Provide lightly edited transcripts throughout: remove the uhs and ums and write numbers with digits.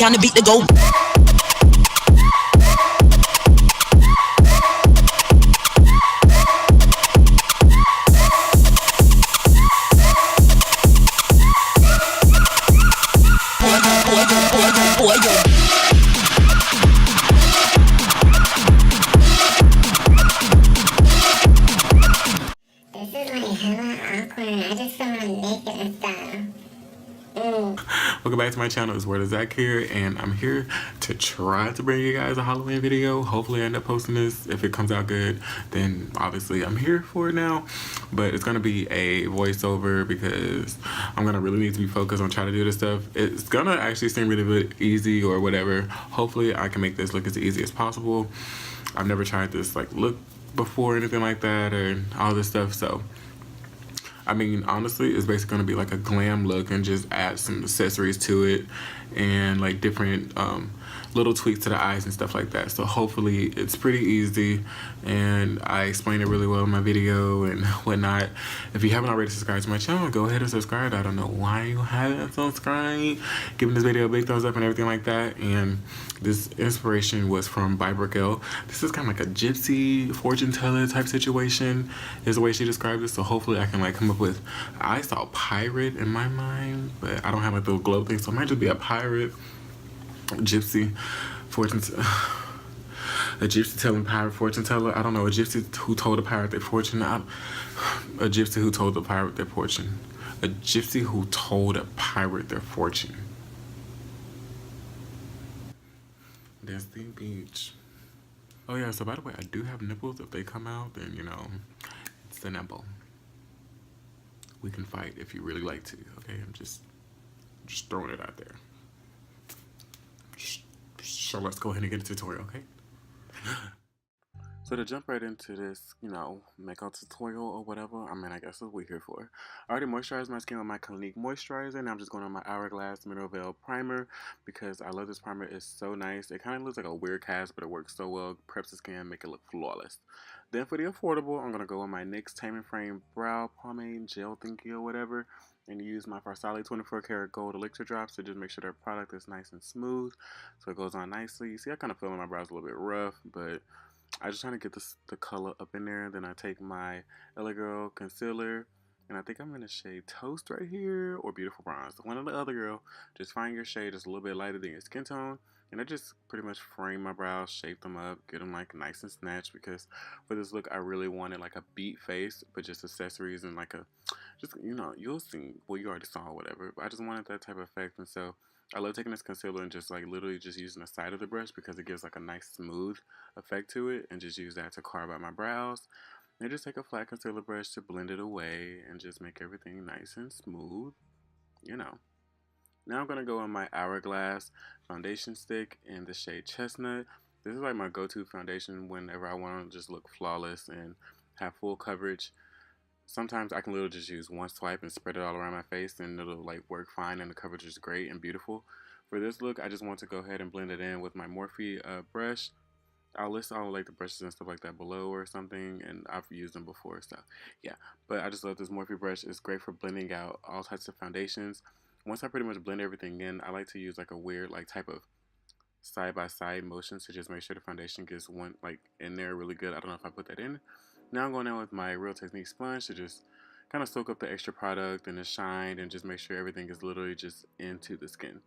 on the beat to go. Welcome back to my channel. It's Worldofzach here, and I'm here to try to bring you guys a Halloween video. Hopefully I end up posting this. If it comes out good, then obviously I'm here for it now. But it's gonna be a voiceover because I'm gonna really need to be focused on trying to do this stuff. It's gonna actually seem really easy or whatever. Hopefully I can make this look as easy as possible. I've never tried this like look before or anything like that or all this stuff, so I mean, honestly, it's basically going to be like a glam look and just add some accessories to it and like different little tweaks to the eyes and stuff like that. So hopefully it's pretty easy and I explain it really well in my video and whatnot. If you haven't already subscribed to my channel, go ahead and subscribe. I don't know why you haven't subscribed. Giving this video a big thumbs up and everything like that. And this inspiration was from Raquel. This is kind of like a gypsy fortune teller type situation is the way she described it. So hopefully I can like come up with, I saw pirate in my mind, but I don't have like the globe thing. So it might just be a pirate, gypsy, fortune, a gypsy telling pirate fortune teller. I don't know, a gypsy who told a pirate their fortune. A gypsy who told the pirate their fortune. A gypsy who told a pirate their fortune. There's the beach. Oh yeah, so by the way, I do have nipples. If they come out, then you know, it's the nipple. We can fight if you really like to, okay? I'm just throwing it out there. So let's go ahead and get a tutorial, okay? So to jump right into this, you know, makeup tutorial or whatever, I mean, I guess that's what we're here for. I already moisturized my skin with my Clinique moisturizer. Now I'm just going on my Hourglass Mineral Veil primer because I love this primer. It's so nice. It kind of looks like a weird cast, but it works so well. Preps the skin, make it look flawless. Then for the affordable, I'm going to go on my NYX Taming Frame Brow Pomade Gel Thingy or whatever, and use my Farsali 24 karat gold elixir drops to just make sure their product is nice and smooth so it goes on nicely. You see, I kind of feel my brows a little bit rough, but I just trying to get the color up in there. Then I take my LA Girl concealer, and I think I'm in the shade Toast right here, or Beautiful Bronze. One or the other, girl. Just find your shade just a little bit lighter than your skin tone, and I just pretty much frame my brows, shape them up, get them like nice and snatched, because for this look I really wanted like a beat face, but just accessories and like a, just, you know, you'll see, well, you already saw or whatever, but I just wanted that type of effect. And so I love taking this concealer and just like literally just using the side of the brush because it gives like a nice smooth effect to it, and just use that to carve out my brows. And just take a flat concealer brush to blend it away and just make everything nice and smooth, you know. Now I'm going to go on my Hourglass foundation stick in the shade Chestnut. This is like my go-to foundation whenever I want to just look flawless and have full coverage. Sometimes I can literally just use one swipe and spread it all around my face, and it'll like work fine, and the coverage is great and beautiful. For this look, I just want to go ahead and blend it in with my Morphe brush. I'll list all like the brushes and stuff like that below or something, and I've used them before, so yeah. But I just love this Morphe brush. It's great for blending out all types of foundations. Once I pretty much blend everything in, I like to use like a weird like type of side-by-side motion to just make sure the foundation gets one like in there really good. I don't know if I put that in. Now I'm going in with my Real Technique sponge to just kind of soak up the extra product and the shine and just make sure everything is literally just into the skin.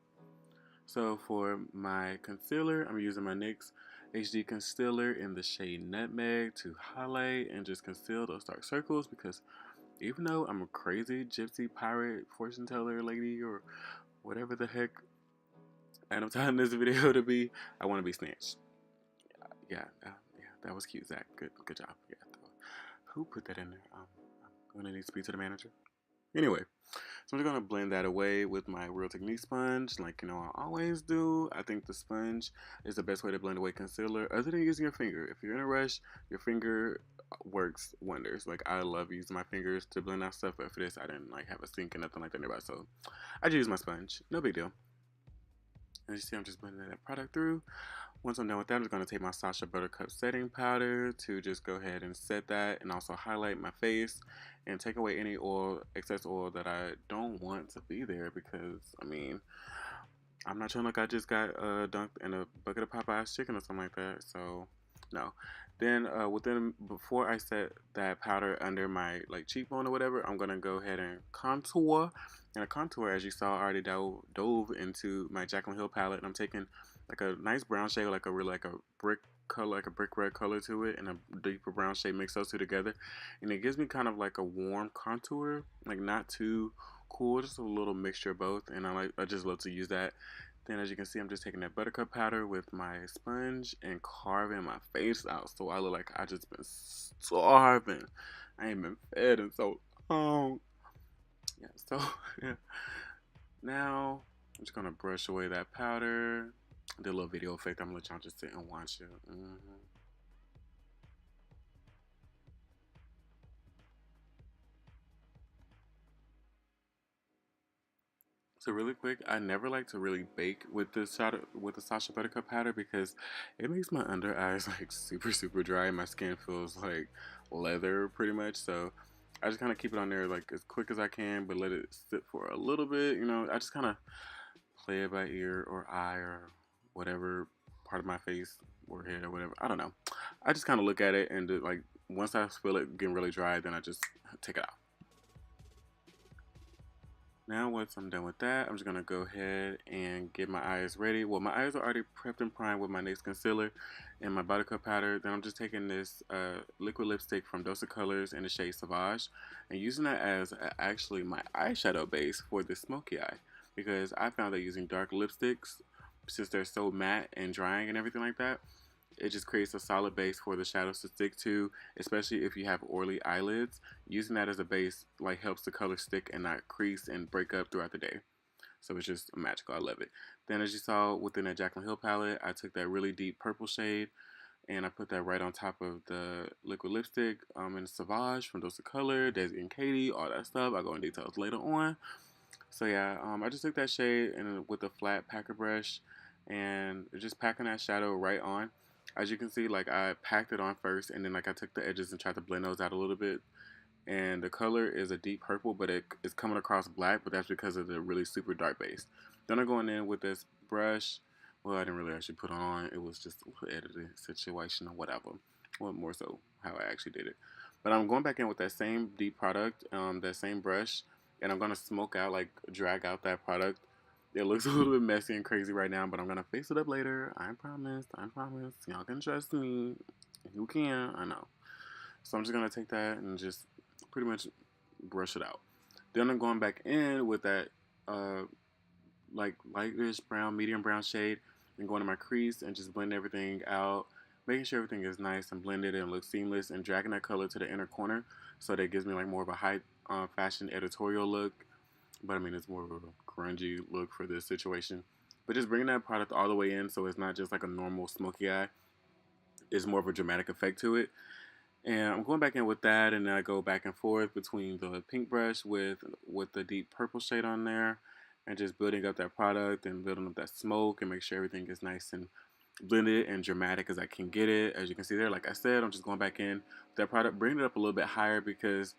So for my concealer, I'm using my NYX HD Concealer in the shade Nutmeg to highlight and just conceal those dark circles, because even though I'm a crazy gypsy pirate fortune teller lady or whatever the heck I'm telling this video to be, I want to be snatched. Yeah, that was cute, Zach. Good job. Yeah. Who put that in there? I'm gonna need to speak to the manager. Anyway, so I'm just gonna blend that away with my Real Technique sponge, like you know I always do. I think the sponge is the best way to blend away concealer, other than using your finger. If you're in a rush, your finger works wonders. Like I love using my fingers to blend out stuff, but for this I didn't like have a sink and nothing like that nearby, so I just use my sponge. No big deal. As you see, I'm just blending that product through. Once I'm done with that, I'm just going to take my Sacha Buttercup setting powder to just go ahead and set that, and also highlight my face and take away any oil, excess oil that I don't want to be there, because I mean, I'm not trying like I just got dunked in a bucket of Popeye's chicken or something like that. So no. Then within before I set that powder under my like cheekbone or whatever, I'm gonna go ahead and contour. And a contour, as you saw, I already dove into my Jaclyn Hill palette, and I'm taking like a nice brown shade, like a really like a brick color, like a brick red color to it, and a deeper brown shade. Mix those two together, and it gives me kind of like a warm contour, like not too cool, just a little mixture of both. And I just love to use that. Then as you can see, I'm just taking that buttercup powder with my sponge and carving my face out so I look like I just been starving. I ain't been fed in so long. Yeah, so yeah. Now I'm just gonna brush away that powder. Do a little video effect. I'm gonna let y'all just sit and watch it. So really quick, I never like to really bake with the Sacha Buttercup powder because it makes my under eyes like super dry. My skin feels like leather pretty much. So I just kind of keep it on there like as quick as I can, but let it sit for a little bit. You know, I just kind of play it by ear or eye or whatever part of my face or head or whatever. I don't know. I just kind of look at it and do, like once I feel it getting really dry, then I just take it out. Now once I'm done with that, I'm just going to go ahead and get my eyes ready. Well, my eyes are already prepped and primed with my NYX concealer and my buttercup powder. Then I'm just taking this liquid lipstick from Dose of Colors in the shade Sauvage and using that as actually my eyeshadow base for the smoky eye. Because I found that using dark lipsticks, since they're so matte and drying and everything like that, it just creates a solid base for the shadows to stick to, especially if you have oily eyelids. Using that as a base like helps the color stick and not crease and break up throughout the day. So it's just magical. I love it. Then as you saw within that Jaclyn Hill palette, I took that really deep purple shade and I put that right on top of the liquid lipstick in Sauvage from Dose of Color, Daisy and Katie, all that stuff. I'll go in details later on. So yeah, I just took that shade and with a flat packer brush and just packing that shadow right on. As you can see, like I packed it on first and then like I took the edges and tried to blend those out a little bit. And the color is a deep purple, but it's coming across black, but that's because of the really super dark base. Then I'm going in with this brush. Well, I didn't really actually put on. It was just a editing situation or whatever. Well, more so how I actually did it. But I'm going back in with that same deep product, that same brush, and I'm gonna smoke out, like drag out that product. It looks a little bit messy and crazy right now, but I'm gonna fix it up later. I promise. I promise. Y'all can trust me. You can. I know. So I'm just gonna take that and just pretty much brush it out. Then I'm going back in with that uh, like lightish brown, medium brown shade, and going to my crease and just blend everything out, making sure everything is nice and blended and looks seamless, and dragging that color to the inner corner so that it gives me like more of a high fashion editorial look. But I mean, it's more of a grungy look for this situation. But just bringing that product all the way in so it's not just like a normal smoky eye. It's more of a dramatic effect to it. And I'm going back in with that, and then I go back and forth between the pink brush with the deep purple shade on there, and just building up that product and building up that smoke and make sure everything is nice and blended and dramatic as I can get it. As you can see there, like I said, I'm just going back in with that product, bringing it up a little bit higher because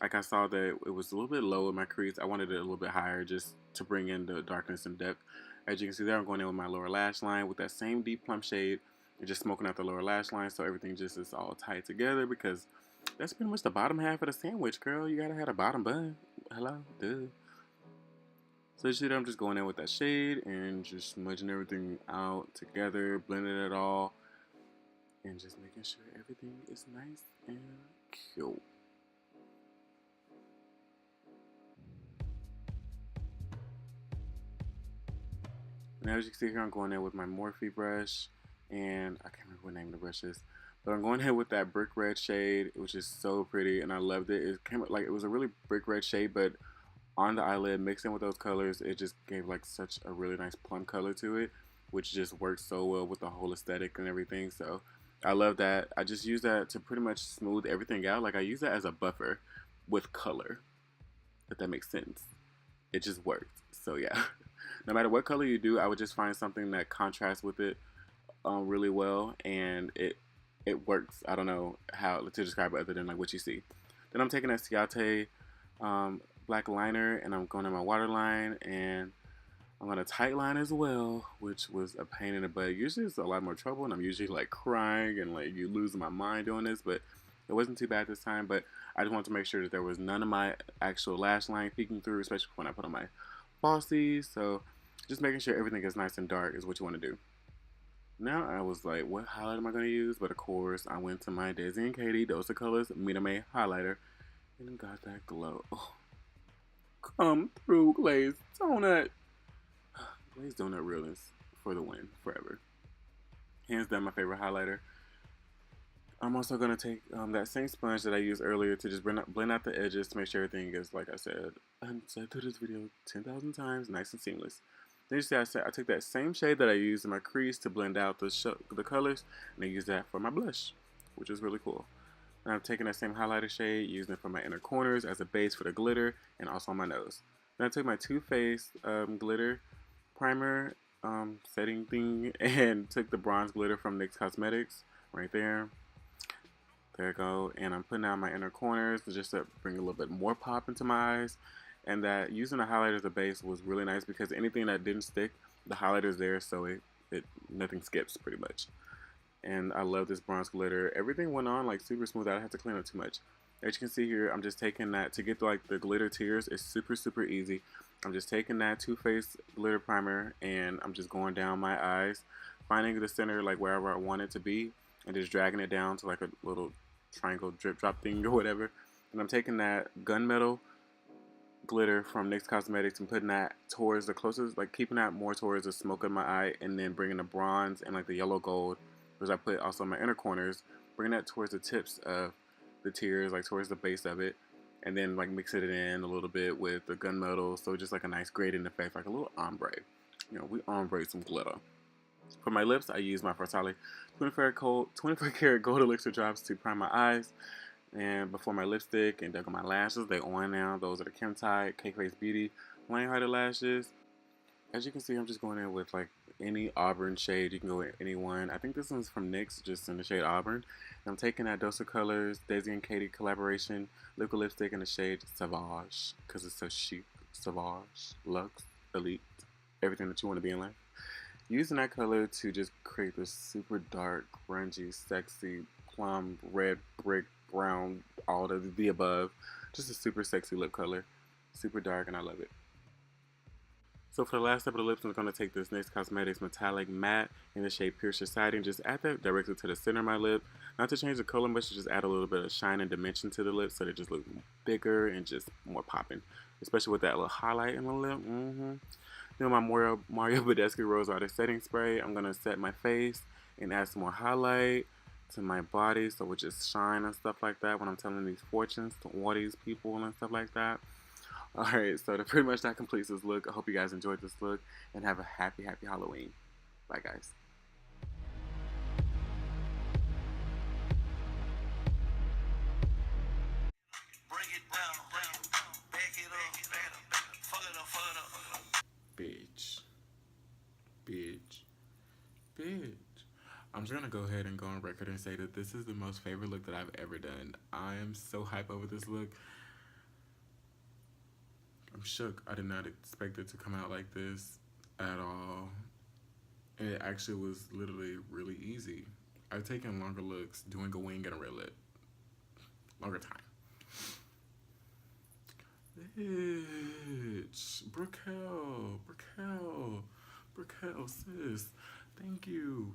like I saw that it was a little bit low in my crease. I wanted it a little bit higher just to bring in the darkness and depth. As you can see there, I'm going in with my lower lash line with that same deep plum shade and just smoking out the lower lash line so everything just is all tied together because that's pretty much the bottom half of the sandwich, girl. You gotta have a bottom bun. Hello, duh. So you see that I'm just going in with that shade and just smudging everything out together, blending it all, and just making sure everything is nice and cute. Now as you can see here, I'm going in with my Morphe brush, and I can't remember what name the brush is, but I'm going in with that brick red shade, which is so pretty, and I loved it. It came like it was a really brick red shade, but on the eyelid, mixed in with those colors, it just gave like such a really nice plum color to it, which just works so well with the whole aesthetic and everything. So I love that. I just use that to pretty much smooth everything out. Like I use that as a buffer with color, if that makes sense. It just works. So yeah, no matter what color you do, I would just find something that contrasts with it really well, and it works. I don't know how to describe it other than like what you see. Then I'm taking that Ciate black liner and I'm going in my waterline and I'm gonna tightline as well, which was a pain in the butt. Usually it's a lot more trouble, and I'm usually like crying and like you losing my mind doing this, but it wasn't too bad this time. But I just wanted to make sure that there was none of my actual lash line peeking through, especially when I put on my falsies. So just making sure everything is nice and dark is what you want to do. Now I was like, what highlight am I going to use? But of course, I went to my Daisy and Katie Dose of Colors Miname highlighter and got that glow. Oh, come through, Glazed Donut. Glazed Donut realness for the win, forever. Hands down, my favorite highlighter. I'm also going to take that same sponge that I used earlier to just blend out the edges to make sure everything is, like I said through this video 10,000 times, nice and seamless. Then you see I took that same shade that I used in my crease to blend out the colors, and I used that for my blush, which is really cool. And I'm taking that same highlighter shade, using it for my inner corners as a base for the glitter, and also on my nose. Then I took my Too Faced glitter primer setting thing, and took the bronze glitter from NYX Cosmetics right there. There I go. And I'm putting out my inner corners just to bring a little bit more pop into my eyes. And that using the highlighter as a base was really nice because anything that didn't stick, the highlighter's there, so it nothing skips pretty much. And I love this bronze glitter. Everything went on like super smooth. I didn't have to clean up too much. As you can see here, I'm just taking that to get like the glitter tears. It's super easy. I'm just taking that Too Faced glitter primer and I'm just going down my eyes, finding the center like wherever I want it to be, and just dragging it down to like a little triangle drip drop thing or whatever. And I'm taking that gunmetal glitter from NYX Cosmetics and putting that towards the closest, like keeping that more towards the smoke of my eye, and then bringing the bronze and like the yellow gold, which I put also in my inner corners, bring that towards the tips of the tears, like towards the base of it, and then like mixing it in a little bit with the gunmetal, so just like a nice gradient effect, like a little ombre. You know, we ombre some glitter. For my lips, I use my Fatale 24 karat gold elixir drops to prime my eyes. And before my lipstick and dug on my lashes, they on now. Those are the Kim Tide Cake Face Beauty Lion-Hearted lashes. As you can see, I'm just going in with like any auburn shade. You can go with any one. I think this one's from NYX, just in the shade auburn. And I'm taking that Dose of Colors Daisy and Katie collaboration liquid lipstick in the shade Savage because it's so chic. Savage, luxe, elite, everything that you want to be in life. Using that color to just create this super dark, grungy, sexy, plum, red, brick, brown, all of the above. Just a super sexy lip color. Super dark, and I love it. So for the last step of the lips, I'm going to take this NYX Cosmetics Metallic Matte in the shade Pure Society and just add that directly to the center of my lip. Not to change the color much, to just add a little bit of shine and dimension to the lips so they just look bigger and just more popping. Especially with that little highlight in the lip. Then my Mario Badescu Rose Artist Setting Spray, I'm going to set my face and add some more highlight to my body so it just shine and stuff like that when I'm telling these fortunes to all these people and stuff like that. Alright, so pretty much that completes this look. I hope you guys enjoyed this look and have a happy Halloween. Bye guys. Bitch. Bitch. Bitch. I'm just gonna go ahead and go on record and say that this is the most favorite look that I've ever done. I am so hype over this look. I'm shook. I did not expect it to come out like this at all. And it actually was literally really easy. I've taken longer looks doing a wing and a red lip. Longer time. Bitch. Brickell, sis. Thank you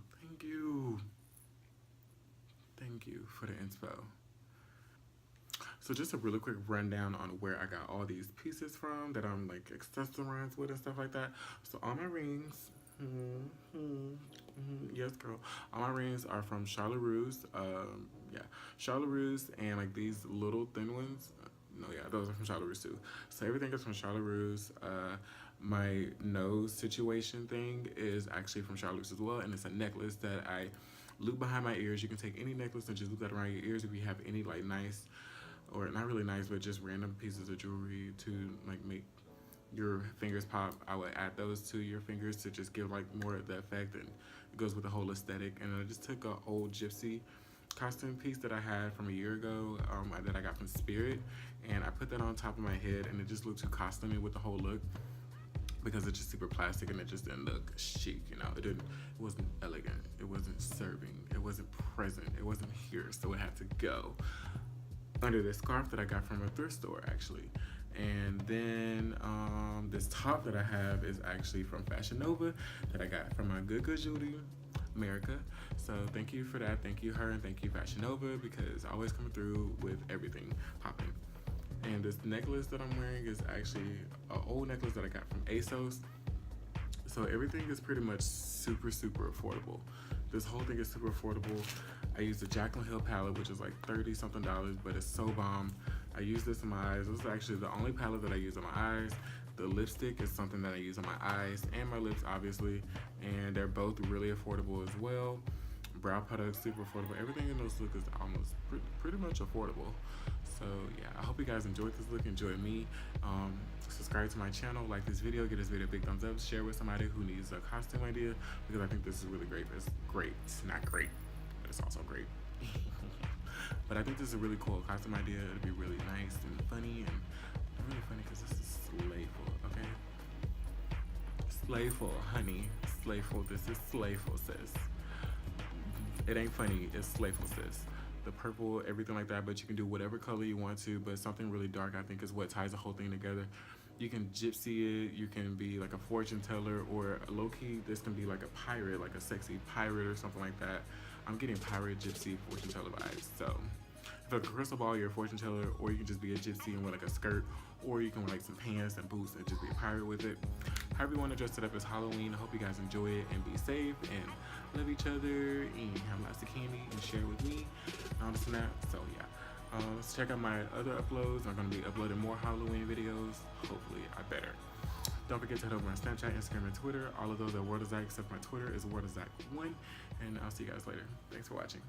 for the inspo. So just a really quick rundown on where I got all these pieces from that I'm like accessorized with and stuff like that. So all my rings, yes girl, all my rings are from Charlotte Russe. Charlotte Russe, and like these little thin ones. No, yeah, those are from Charlotte Russe too. So everything is from Charlotte Russe. My nose situation thing is actually from Charlotte Russe as well, and it's a necklace that I loop behind my ears. You can take any necklace and just loop that around your ears if you have any like nice, or not really nice, but just random pieces of jewelry to like make your fingers pop. I would add those to your fingers to just give like more of the effect, and it goes with the whole aesthetic. And I just took an old gypsy costume piece that I had from a year ago that I got from Spirit, and I put that on top of my head, and it just looked too costumey with the whole look. because it's just super plastic and it just didn't look chic, you know. It wasn't elegant, it wasn't serving, it wasn't present, it wasn't here, so it had to go under this scarf that I got from a thrift store actually. And then this top that I have is actually from Fashion Nova that I got from my good Judy America. So thank you for that. Thank you her, and thank you Fashion Nova, because always coming through with everything popping. And this necklace that I'm wearing is actually an old necklace that I got from ASOS. So everything is pretty much super affordable. This whole thing is super affordable. I used the Jaclyn Hill palette, which is like $30 something, but it's so bomb. I use this in my eyes. This is actually the only palette that I use on my eyes. The lipstick is something that I use on my eyes and my lips, obviously, and they're both really affordable as well. Brow products, super affordable. Everything in this look is almost pretty much affordable. So yeah, I hope you guys enjoyed this look, enjoy me. Subscribe to my channel, like this video, give this video a big thumbs up, share with somebody who needs a costume idea, because I think this is really great. It's great, it's not great, but it's also great. But I think this is a really cool costume idea. It'll be really nice and funny, and really funny because this is slayful, okay? Slayful, honey, slayful. This is slayful, sis. It ain't funny, it's slayful, sis. The purple, everything like that, but you can do whatever color you want to, but something really dark I think is what ties the whole thing together. You can gypsy it, you can be like a fortune teller, or low-key this can be like a pirate, like a sexy pirate or something like that. I'm getting pirate, gypsy, fortune teller vibes. So if a crystal ball, you're a fortune teller, or you can just be a gypsy and wear like a skirt, or you can wear like some pants and boots and just be a pirate with it. However you want to dress it up, as Halloween. I hope you guys enjoy it and be safe and love each other and have lots of candy and share with me and all this and that. So yeah, let's check out my other uploads. I'm going to be uploading more Halloween videos. Hopefully I better. Don't forget to head over to my Snapchat, Instagram, and Twitter. All of those are Worldofzach, except my Twitter is Worldofzach1. And I'll see you guys later. Thanks for watching.